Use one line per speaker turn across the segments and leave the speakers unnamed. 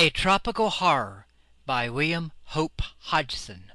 A Tropical Horror by William Hope Hodgson.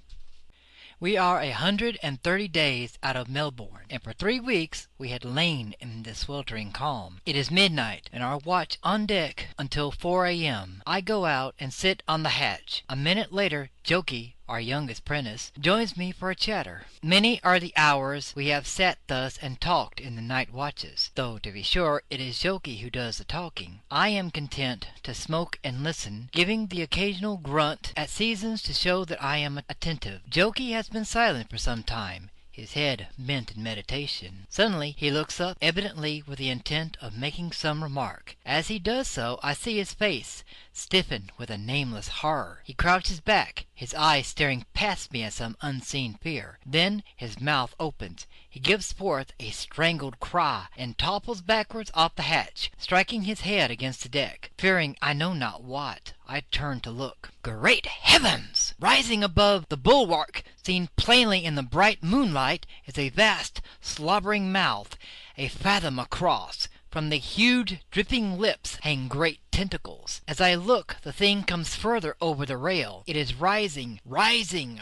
We are 130 days out of Melbourne, and for 3 weeks we had lain in this sweltering calm. It is midnight, and our watch on deck until 4 a.m. I go out and sit on the hatch. A minute later, Jokey, our youngest apprentice, joins me for a chatter. Many are the hours we have sat thus and talked in the night watches, though to be sure it is Jokey who does the talking. I am content to smoke and listen, giving the occasional grunt at seasons to show that I am attentive. Jokey has been silent for some time, his head bent in meditation. Suddenly he looks up, evidently with the intent of making some remark. As he does so, I see his face stiffen with a nameless horror. He crouches back, his eyes staring past me at some unseen fear. Then his mouth opens. He gives forth a strangled cry and topples backwards off the hatch, striking his head against the deck. Fearing I know not what, I turn to look. Great heavens! Rising above the bulwark, seen plainly in the bright moonlight, is a vast, slobbering mouth, a fathom across. From the huge, dripping lips hang great tentacles. As I look, the thing comes further over the rail. It is rising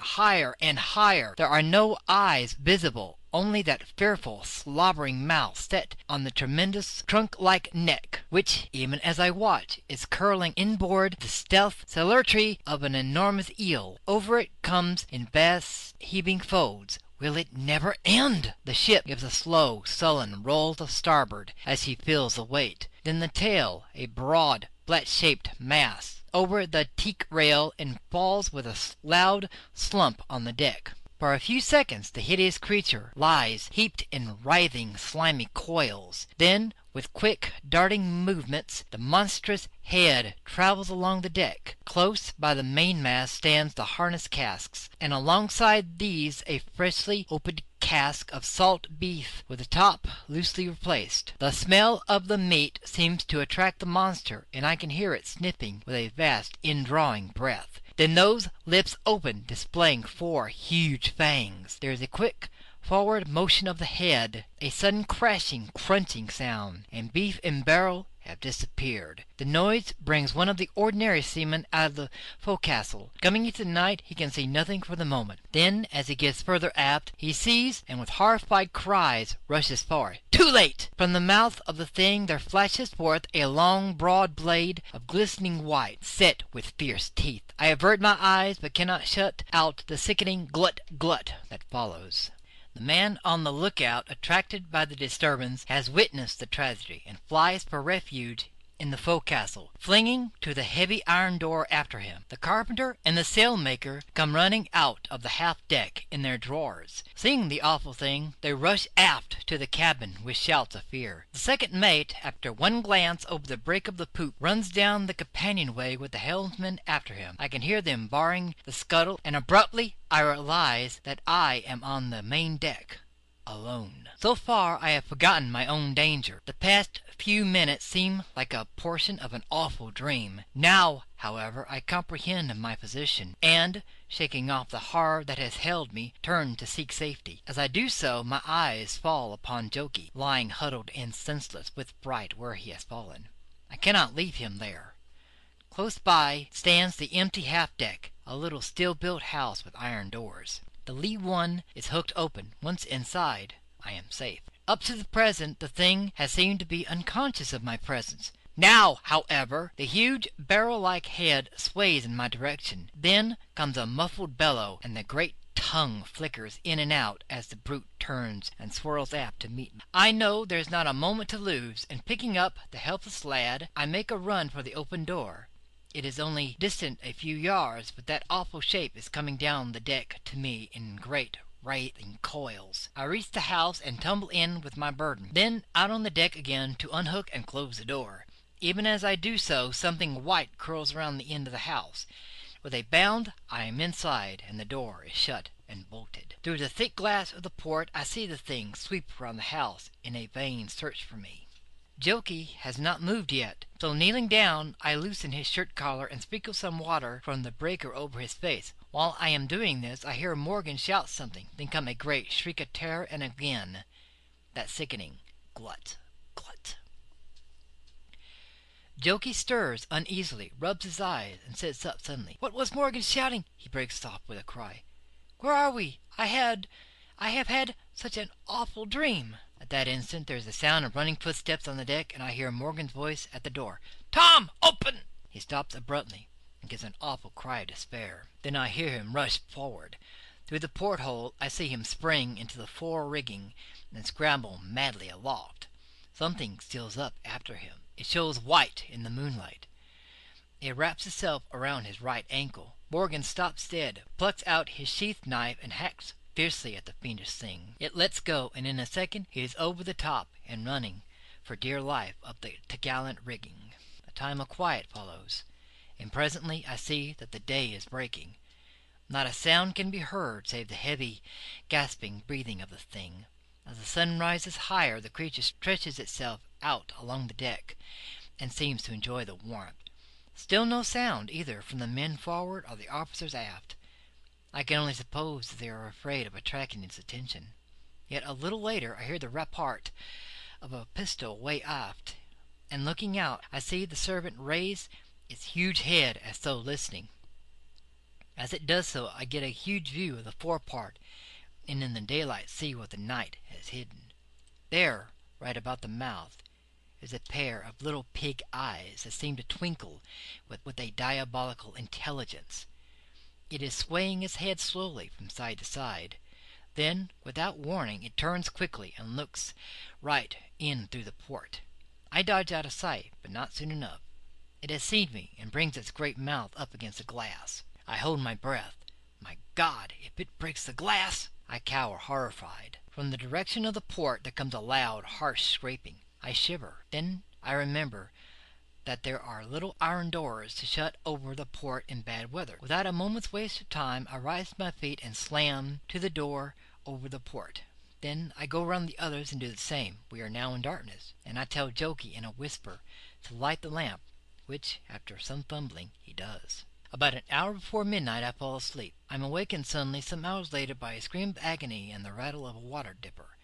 higher and higher. There are no eyes visible, only that fearful, slobbering mouth set on the tremendous trunk-like neck, which, even as I watch, is curling inboard the stealth celerity of an enormous eel. Over it comes in vast heaving folds. Will it never end? The ship gives a slow, sullen roll to starboard as she feels the weight. Then the tail, a broad, flat-shaped mass, over the teak rail and falls with a loud slump on the deck. For a few seconds the hideous creature lies heaped in writhing, slimy coils. Then, with quick, darting movements, the monstrous head travels along the deck. Close by the mainmast stands the harness casks, and alongside these a freshly opened cask of salt beef with the top loosely replaced. The smell of the meat seems to attract the monster, and I can hear it sniffing with a vast indrawing breath. Then those lips open, displaying 4 huge fangs. There is a quick forward motion of the head, a sudden crashing, crunching sound, and beef and barrel have disappeared. The noise brings one of the ordinary seamen out of the forecastle. Coming into the night, he can see nothing for the moment. Then, as he gets further aft, he sees, and with horrified cries rushes forward. Too late! From the mouth of the thing there flashes forth a long, broad blade of glistening white, set with fierce teeth. I avert my eyes, but cannot shut out the sickening glut, glut that follows. The man on the lookout, attracted by the disturbance, has witnessed the tragedy, and flies for refuge in the forecastle, flinging to the heavy iron door after him. The carpenter and the sailmaker come running out of the half-deck in their drawers. Seeing the awful thing, they rush aft to the cabin with shouts of fear. The second mate, after one glance over the break of the poop, runs down the companionway with the helmsman after him. I can hear them barring the scuttle, and abruptly I realize that I am on the main deck, alone. So far I have forgotten my own danger. The past few minutes seem like a portion of an awful dream. Now, however, I comprehend my position, and, shaking off the horror that has held me, turn to seek safety. As I do so, my eyes fall upon Jokey, lying huddled and senseless with fright where he has fallen. I cannot leave him there. Close by stands the empty half-deck, a little still-built house with iron doors. The lee one is hooked open. Once inside, I am safe. Up to the present, the thing has seemed to be unconscious of my presence. Now, however, the huge barrel-like head sways in my direction. Then comes a muffled bellow, and the great tongue flickers in and out as the brute turns and swirls aft to meet me. I know there's not a moment to lose, and picking up the helpless lad, I make a run for the open door. It is only distant a few yards, but that awful shape is coming down the deck to me in great writhing coils. I reach the house and tumble in with my burden, then out on the deck again to unhook and close the door. Even as I do so, something white curls around the end of the house. With a bound, I am inside, and the door is shut and bolted. Through the thick glass of the port, I see the thing sweep around the house in a vain search for me. Jokey has not moved yet, so kneeling down, I loosen his shirt collar and sprinkle some water from the breaker over his face. While I am doing this, I hear Morgan shout something, then come a great shriek of terror, and again that sickening glut, glut. Jokey stirs uneasily, rubs his eyes, and sits up suddenly. "What was Morgan shouting?" He breaks off with a cry. "Where are we? I have had such an awful dream." At that instant there is the sound of running footsteps on the deck, and I hear Morgan's voice at the door. "Tom, open!" He stops abruptly and gives an awful cry of despair. Then I hear him rush forward. Through the porthole I see him spring into the fore rigging and scramble madly aloft. Something steals up after him. It shows white in the moonlight. It wraps itself around his right ankle. Morgan stops dead, plucks out his sheath knife, and hacks fiercely at the fiendish thing. It lets go, and in a second he is over the top and running for dear life up the topgallant rigging. A time of quiet follows, and presently I see that the day is breaking. Not a sound can be heard save the heavy, gasping breathing of the thing. As the sun rises higher, the creature stretches itself out along the deck and seems to enjoy the warmth. Still no sound either from the men forward or the officers aft. I can only suppose that they are afraid of attracting its attention. Yet a little later I hear the report of a pistol way aft, and looking out I see the servant raise its huge head as though listening. As it does so I get a huge view of the forepart, and in the daylight see what the night has hidden. There, right about the mouth, is a pair of little pig eyes that seem to twinkle with a diabolical intelligence. It is swaying its head slowly from side to side. Then, without warning, it turns quickly and looks right in through the port. I dodge out of sight, but not soon enough. It has seen me and brings its great mouth up against the glass. I hold my breath. My God, if it breaks the glass! I cower horrified. From the direction of the port there comes a loud, harsh scraping. I shiver. Then I remember that there are little iron doors to shut over the port in bad weather. Without a moment's waste of time I rise to my feet and slam to the door over the port. Then I go round the others and do the same. We are now in darkness, and I tell Jokey in a whisper to light the lamp, which, after some fumbling, he does. About an hour before midnight I fall asleep. I am awakened suddenly some hours later by a scream of agony and the rattle of a water dipper.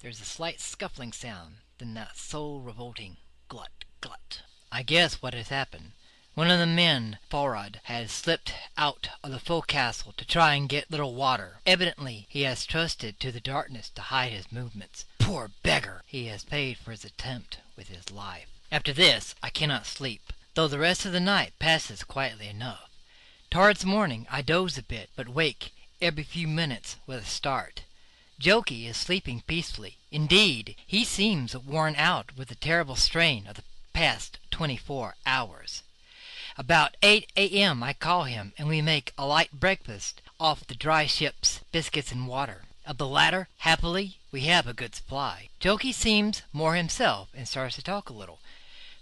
There is a slight scuffling sound, then that soul-revolting glut, glut. I guess what has happened. One of the men for'ard has slipped out of the forecastle to try and get little water. Evidently he has trusted to the darkness to hide his movements. Poor beggar! He has paid for his attempt with his life. After this I cannot sleep, though the rest of the night passes quietly enough. Towards morning I doze a bit, but wake every few minutes with a start. Jokey is sleeping peacefully. Indeed, he seems worn out with the terrible strain of the past 24 hours. About 8 a.m. I call him, and we make a light breakfast off the dry ship's biscuits and water. Of the latter, happily, we have a good supply. Jokey seems more himself and starts to talk a little,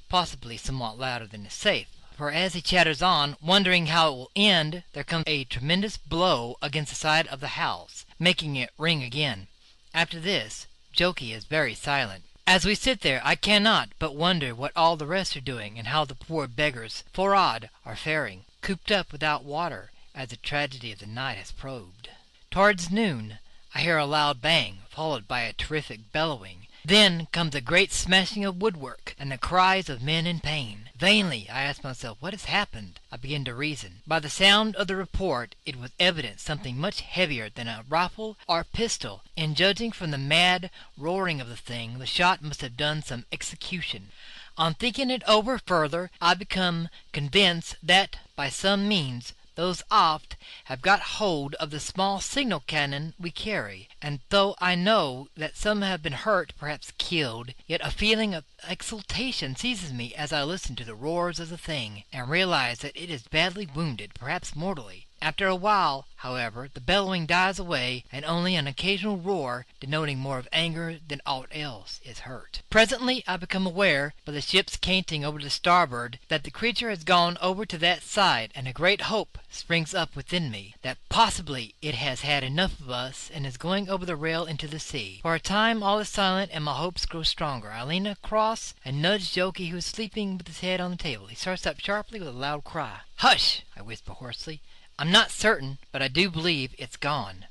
possibly somewhat louder than is safe. For as he chatters on, wondering how it will end, there comes a tremendous blow against the side of the house, making it ring again. After this, Jokey is very silent. As we sit there, I cannot but wonder what all the rest are doing, and how the poor beggars for'ard are faring, cooped up without water, as the tragedy of the night has probed. Towards noon, I hear a loud bang, followed by a terrific bellowing. Then comes a great smashing of woodwork, and the cries of men in pain. Vainly I ask myself what has happened. I begin to reason. By the sound of the report it was evident something much heavier than a rifle or pistol, and judging from the mad roaring of the thing, the shot must have done some execution. On thinking it over further, I become convinced that by some means those aft have got hold of the small signal cannon we carry, and though I know that some have been hurt, perhaps killed, yet a feeling of exultation seizes me as I listen to the roars of the thing, and realize that it is badly wounded, perhaps mortally. After a while, however, the bellowing dies away, and only an occasional roar, denoting more of anger than aught else, is heard. Presently I become aware, by the ship's canting over to starboard, that the creature has gone over to that side, and a great hope springs up within me, that possibly it has had enough of us, and is going over the rail into the sea. For a time all is silent, and my hopes grow stronger. I lean across and nudge Jokey, who is sleeping with his head on the table. He starts up sharply with a loud cry. "Hush!" I whisper hoarsely. "I'm not certain, but I do believe it's gone."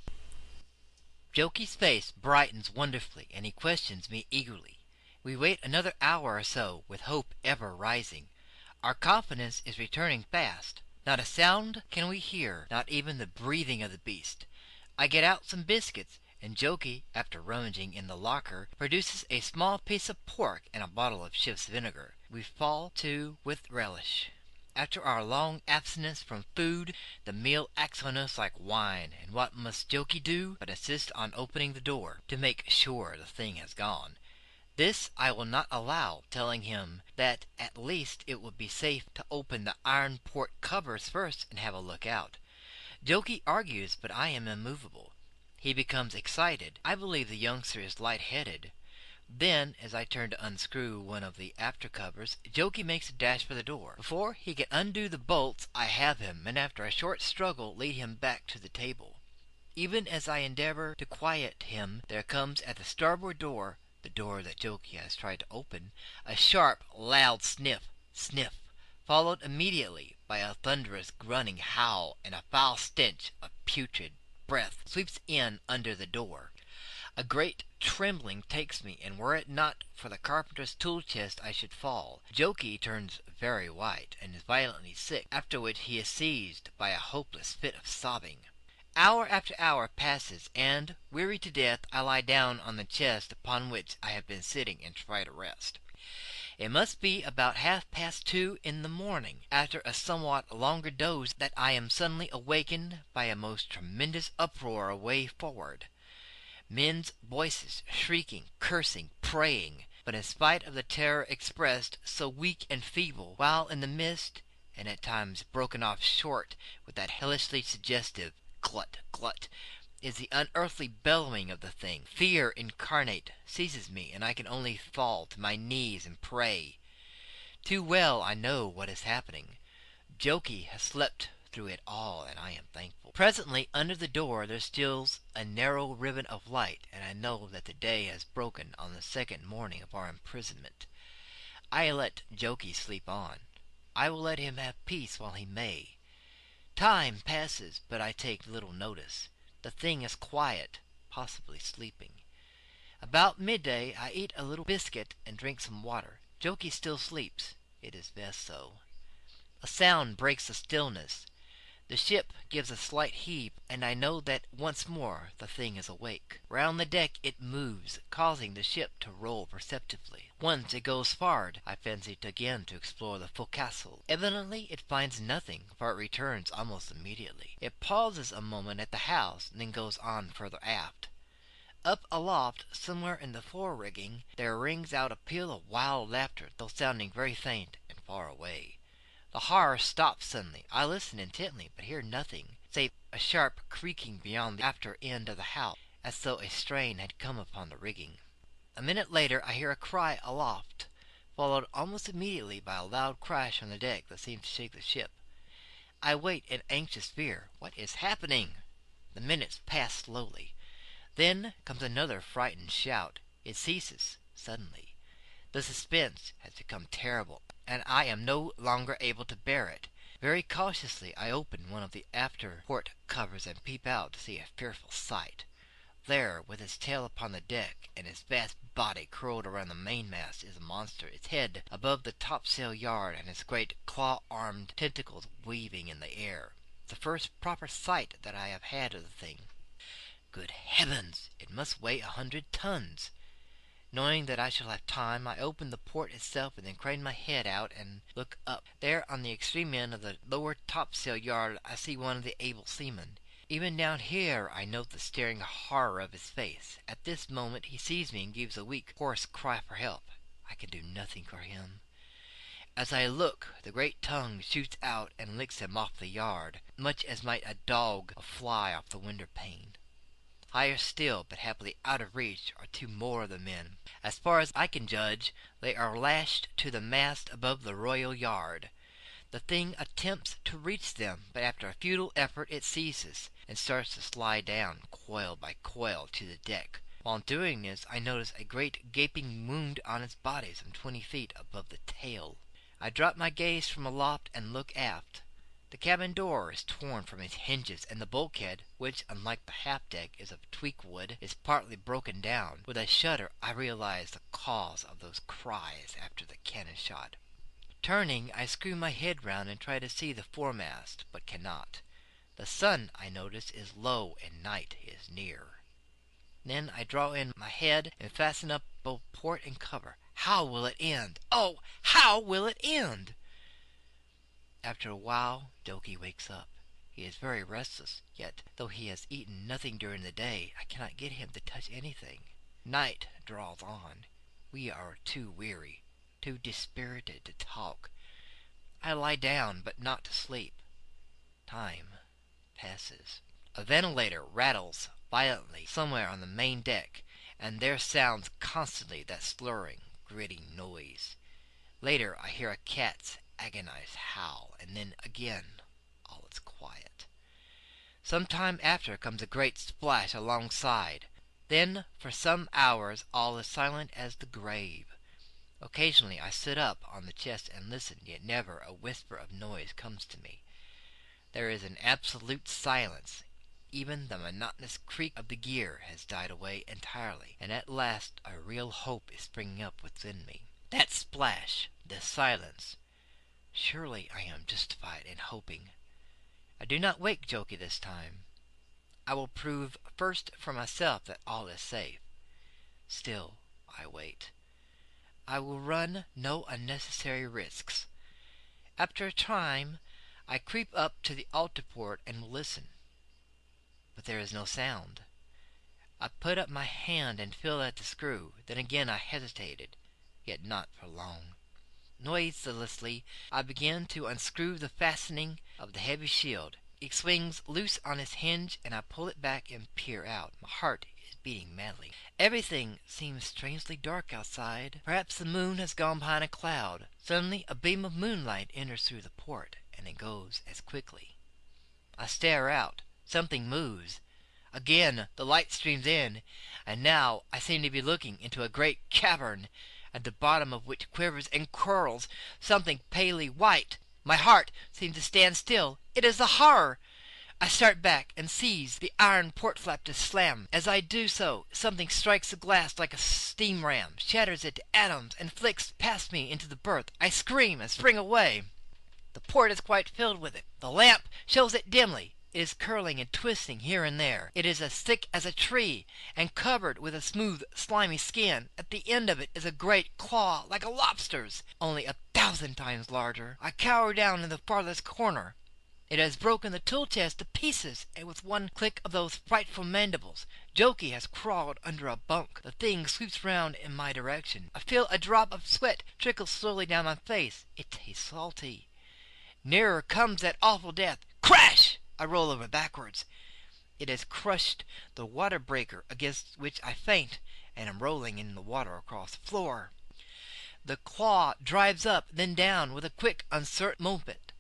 Jokey's face brightens wonderfully, and he questions me eagerly. We wait another hour or so, with hope ever rising. Our confidence is returning fast. Not a sound can we hear, not even the breathing of the beast. I get out some biscuits, and Jokey, after rummaging in the locker, produces a small piece of pork and a bottle of ship's vinegar. We fall to with relish. After our long abstinence from food, the meal acts on us like wine, and what must Jokey do but insist on opening the door, to make sure the thing has gone. This I will not allow, telling him that at least it would be safe to open the iron port covers first and have a look out. Jokey argues, but I am immovable. He becomes excited. I believe the youngster is light-headed. Then, as I turn to unscrew one of the after covers, Jokey makes a dash for the door. Before he can undo the bolts, I have him, and after a short struggle lead him back to the table. Even as I endeavor to quiet him, there comes at the starboard door, the door that Jokey has tried to open, a sharp, loud sniff, sniff, followed immediately by a thunderous grunting howl, and a foul stench of putrid breath sweeps in under the door. A great trembling takes me, and were it not for the carpenter's tool chest I should fall. Jokey turns very white, and is violently sick, after which he is seized by a hopeless fit of sobbing. Hour after hour passes, and, weary to death, I lie down on the chest upon which I have been sitting and try to rest. It must be about 2:30 in the morning, after a somewhat longer doze, that I am suddenly awakened by a most tremendous uproar away forward. Men's voices shrieking, cursing, praying, but in spite of the terror expressed, so weak and feeble, while in the midst, and at times broken off short with that hellishly suggestive glut, glut, is the unearthly bellowing of the thing. Fear incarnate seizes me, and I can only fall to my knees and pray. Too well I know what is happening. Jokey has slept through it all, and I am thankful. Presently, under the door there steals a narrow ribbon of light, and I know that the day has broken on the second morning of our imprisonment. I let Jokey sleep on. I will let him have peace while he may. Time passes, but I take little notice. The thing is quiet, possibly sleeping. About midday I eat a little biscuit and drink some water. Jokey still sleeps. It is best so. A sound breaks the stillness. The ship gives a slight heave, and I know that once more the thing is awake. Round the deck it moves, causing the ship to roll perceptibly. Once it goes forward, I fancy again to explore the forecastle. Evidently it finds nothing, for it returns almost immediately. It pauses a moment at the house, and then goes on further aft. Up aloft, somewhere in the fore-rigging, there rings out a peal of wild laughter, though sounding very faint and far away. The horror stops suddenly. I listen intently, but hear nothing, save a sharp creaking beyond the after end of the house, as though a strain had come upon the rigging. A minute later I hear a cry aloft, followed almost immediately by a loud crash on the deck that seems to shake the ship. I wait in anxious fear. What is happening? The minutes pass slowly. Then comes another frightened shout. It ceases suddenly. The suspense has become terrible, and I am no longer able to bear it. Very cautiously I open one of the after port covers and peep out to see a fearful sight. There, with its tail upon the deck and its vast body curled around the mainmast, is a monster, its head above the topsail yard and its great claw-armed tentacles weaving in the air. The first proper sight that I have had of the thing. Good heavens! It must weigh 100 tons. Knowing that I shall have time, I open the port itself and then crane my head out and look up. There, on the extreme end of the lower topsail yard, I see one of the able seamen. Even down here I note the staring horror of his face. At this moment he sees me and gives a weak, hoarse cry for help. I can do nothing for him. As I look, the great tongue shoots out and licks him off the yard, much as might a dog a fly off the window pane. Higher still, but happily out of reach, are two more of the men. As far as I can judge, they are lashed to the mast above the royal yard. The thing attempts to reach them, but after a futile effort it ceases, and starts to slide down, coil by coil, to the deck. While doing this, I notice a great gaping wound on its body some 20 feet above the tail. I drop my gaze from aloft and look aft. The cabin door is torn from its hinges, and the bulkhead, which, unlike the half-deck, is of teak wood, is partly broken down. With a shudder, I realize the cause of those cries after the cannon shot. Turning, I screw my head round and try to see the foremast, but cannot. The sun, I notice, is low and night is near. Then I draw in my head and fasten up both port and cover. How will it end? Oh, how will it end? After a while, Jokey wakes up. He is very restless, yet though he has eaten nothing during the day, I cannot get him to touch anything. Night draws on. We are too weary, too dispirited to talk. I lie down, but not to sleep. Time passes. A ventilator rattles violently somewhere on the main deck, and there sounds constantly that slurring, gritting noise. Later I hear a cat's agonized howl, and then again all is quiet. Some time after comes a great splash alongside. Then for some hours all is silent as the grave. Occasionally I sit up on the chest and listen, yet never a whisper of noise comes to me. There is an absolute silence. Even the monotonous creak of the gear has died away entirely, and at last a real hope is springing up within me. That splash, the silence. Surely I am justified in hoping. I do not wake Jokey this time. I will prove first for myself that all is safe. Still I wait. I will run no unnecessary risks. After a time I creep up to the altar port and will listen. But there is no sound. I put up my hand and feel at the screw. Then again I hesitated, yet not for long. Noiselessly I begin to unscrew the fastening of the heavy shield. It swings loose on its hinge, and I pull it back and peer out. My heart is beating madly. Everything seems strangely dark outside. Perhaps the moon has gone behind a cloud. Suddenly a beam of moonlight enters through the port, and it goes as quickly. I stare out. Something moves. Again the light streams in, and now I seem to be looking into a great cavern, at the bottom of which quivers and curls something palely white. My heart seems to stand still. It is a horror. I start back and seize the iron port flap to slam. As I do so, something strikes the glass like a steam ram, shatters it to atoms, and flicks past me into the berth. I scream and spring away. The port is quite filled with it. The lamp shows it dimly. It is curling and twisting here and there. It is as thick as a tree, and covered with a smooth, slimy skin. At the end of it is a great claw, like a lobster's, only 1,000 times larger. I cower down in the farthest corner. It has broken the tool chest to pieces, and with one click of those frightful mandibles, Jokey has crawled under a bunk. The thing sweeps round in my direction. I feel a drop of sweat trickle slowly down my face. It tastes salty. Nearer comes that awful death. Crash! I roll over backwards. It has crushed the water breaker against which I faint, and am rolling in the water across the floor. The claw drives up, then down with a quick, uncertain movement,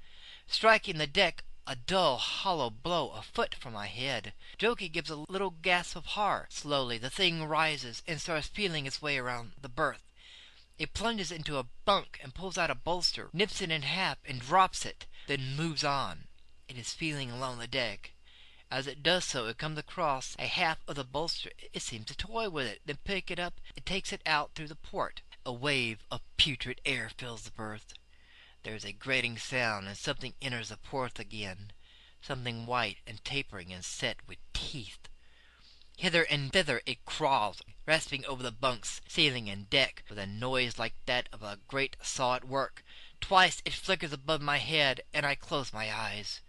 striking the deck a dull, hollow blow a foot from my head. Jokey gives a little gasp of horror. Slowly the thing rises and starts feeling its way around the berth. It plunges into a bunk and pulls out a bolster, nips it in half and drops it, then moves on. It is feeling along the deck. As it does so, it comes across a half of the bolster. It seems to toy with it, then pick it up. It takes it out through the port. A wave of putrid air fills the berth. There is a grating sound, and something enters the port again. Something white and tapering and set with teeth. Hither and thither it crawls, rasping over the bunks, ceiling, and deck, with a noise like that of a great saw at work. Twice it flickers above my head, and I close my eyes.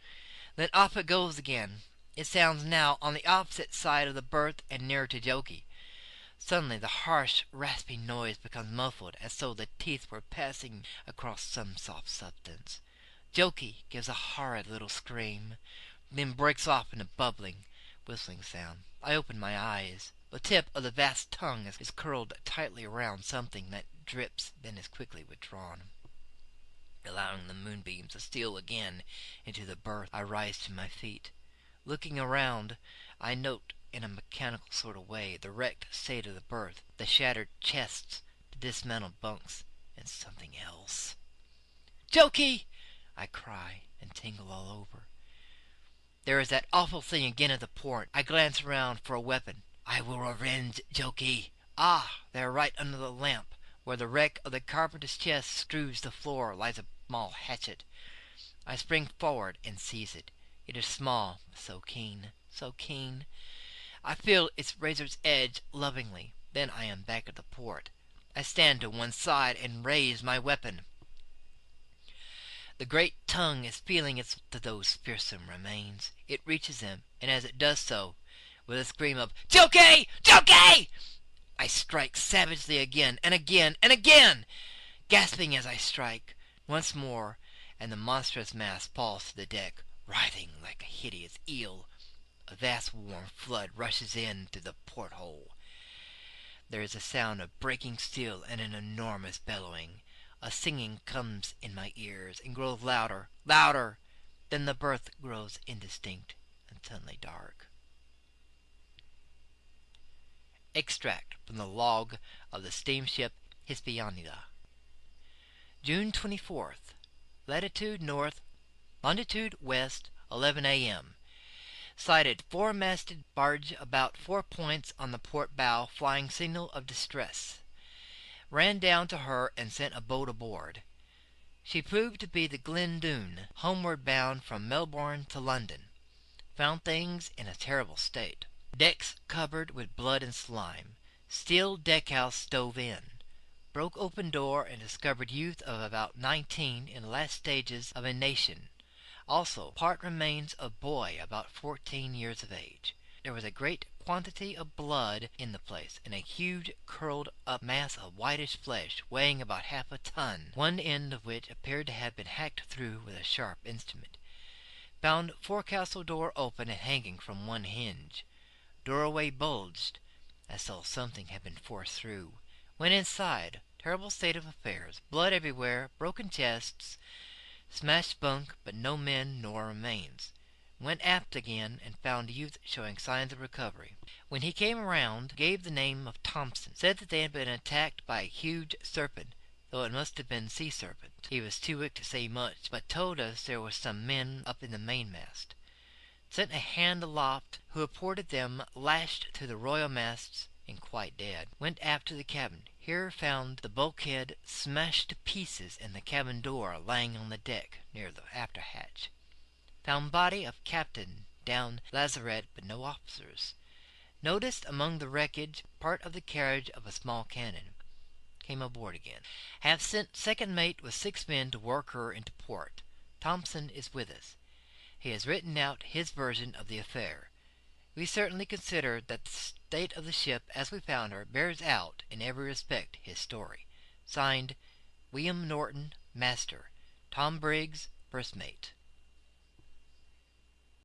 Then off it goes again. It sounds now on the opposite side of the berth and nearer to Jokey. Suddenly the harsh, rasping noise becomes muffled, as though the teeth were passing across some soft substance. Jokey gives a horrid little scream, then breaks off in a bubbling, whistling sound. I open my eyes. The tip of the vast tongue is curled tightly around something that drips, then is quickly withdrawn. Allowing the moonbeams to steal again into the berth, I rise to my feet. Looking around, I note in a mechanical sort of way the wrecked state of the berth, the shattered chests, the dismantled bunks, and something else. "Jokey!" I cry and tingle all over. There is that awful thing again at the port. I glance around for a weapon. I will revenge Jokey. Ah, there right under the lamp, where the wreck of the carpenter's chest strews the floor, lies a small hatchet. I spring forward and seize it. It is small, but so keen, so keen. I feel its razor's edge lovingly. Then I am back at the port. I stand to one side and raise my weapon. The great tongue is feeling to those fearsome remains. It reaches them, and as it does so, with a scream of "Jokey! Jokey!" I strike savagely again and again and again, gasping as I strike once more, and the monstrous mass falls to the deck, writhing like a hideous eel. A vast warm flood rushes in through the porthole. There is a sound of breaking steel and an enormous bellowing. A singing comes in my ears and grows louder, louder. Then the berth grows indistinct and suddenly dark. Extract from the log of the steamship Hispaniola. June 24th. Latitude north, longitude west, 11 a.m. Sighted four-masted barge about 4 points on the port bow, flying signal of distress. Ran down to her and sent a boat aboard. She proved to be the Glendoon, homeward bound from Melbourne to London. Found things in a terrible state. Decks covered with blood and slime. Steel deckhouse stove in. Broke open door and discovered youth of about 19 in the last stages of inanition. Also part remains of boy about 14 years of age. There was a great quantity of blood in the place, and a huge curled up mass of whitish flesh weighing about half a ton, one end of which appeared to have been hacked through with a sharp instrument. Found forecastle door open and hanging from one hinge. Doorway bulged, as though something had been forced through. Went inside. Terrible state of affairs. Blood everywhere. Broken chests. Smashed bunk, but no men nor remains. Went aft again and found youth showing signs of recovery. When he came around, gave the name of Thompson. Said that they had been attacked by a huge serpent, though it must have been sea serpent. He was too weak to say much, but told us there were some men up in the mainmast. Sent a hand aloft, who reported them lashed to the royal masts and quite dead. Went aft to the cabin. Here found the bulkhead smashed to pieces and the cabin door lying on the deck near the after hatch. Found body of captain down lazarette, but no officers. Noticed among the wreckage part of the carriage of a small cannon. Came aboard again. Have sent second mate with 6 men to work her into port. Thompson is with us. He has written out his version of the affair. We certainly consider that the state of the ship as we found her bears out in every respect his story. Signed, William Norton, Master. Tom Briggs, First Mate.